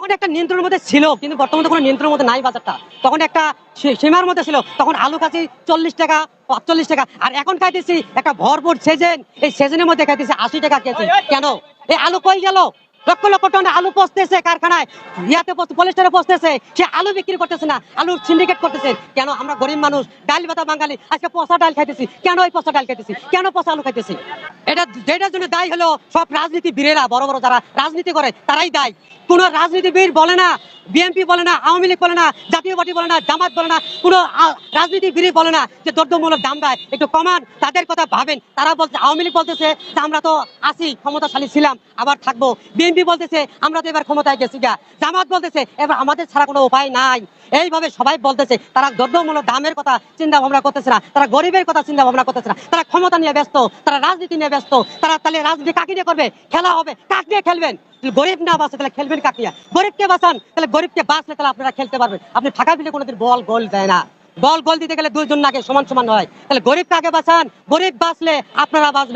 তখন একটা নিয়ন্ত্রণের মধ্যে ছিল, কিন্তু বর্তমানে কোনো নিয়ন্ত্রণের মধ্যে নাই বাজারটা। তখন একটা সীমার মধ্যে ছিল, তখন আলু খাচ্ছি 40 টাকা 45 টাকা, আর এখন খাইতেছি একটা ভরপুর সেজেন, এই সেজেনের মধ্যে খাইতেছি 80 টাকা কেজি। কেন এই আলু কই গেল? লক্ষ লক্ষ টন আলু পচতেছে কারখানায়, ইয়াতে পলিস্টারে পচতেছে, সে আলু বিক্রি করতেছে না, আলুর সিন্ডিকেট করতেছে। কেন? আমরা গরিব মানুষ, ডাল ভাতা বাঙালি, আজকে পচা ডাল খাইতেছি। কেন এই পচা ডাল খাইতেছি? কেন পচা আলু খাইতেছি? যেটার জন্য দায়ী হলো সব রাজনীতিবিদেরা, বড় বড় যারা রাজনীতি করে তারাই দায়ী। কোন রাজনীতিবিদ বলে না, বিএনপি বলে না, আওয়ামী লীগ বলে না, জাতীয় পার্টি বলে না, জামাত বলে না, কোনো রাজনীতিবিদ বলে না যে দ্রব্যমূল্যের দাম দেয় একটু কমান। তাদের কথা ভাবেন। তারা বলছে, আওয়ামী লীগ বলতেছে যে আমরা তো আছি, ক্ষমতাশালী ছিলাম, আবার থাকবো। বিএনপি বলতেছে আমরা তো এবার ক্ষমতায় গেছি গা। জামাত বলতেছে এবার আমাদের ছাড়া কোনো উপায় নাই। এইভাবে সবাই বলতেছে। তারা দ্রব্যমূল্য দামের কথা চিন্তা ভাবনা করতেছে না, তারা গরিবের কথা চিন্তা ভাবনা করতেছে না, তারা ক্ষমতা নিয়ে ব্যস্ত, তারা রাজনীতি নিয়ে ব্যস্ত। তারা তাহলে রাজনীতি কাকে নিয়ে করবে? খেলা হবে, কাক নিয়ে খেলবেন? গরিব না বাঁচে তাহলে খেলবেন কাকে? গরিবকে বাঁচান, তাহলে গরিবকে বাঁচলে তাহলে আপনারা খেলতে পারবেন। আপনি ফাঁকা ফিলে কোনোদিন বল গোল দেয় না। বল গোল দিতে গেলে দুইজন নাকি সমান সমান হয়। তাহলে গরিব কাকে বাঁচান, গরিব বাঁচলে আপনারা বাঁচবেন।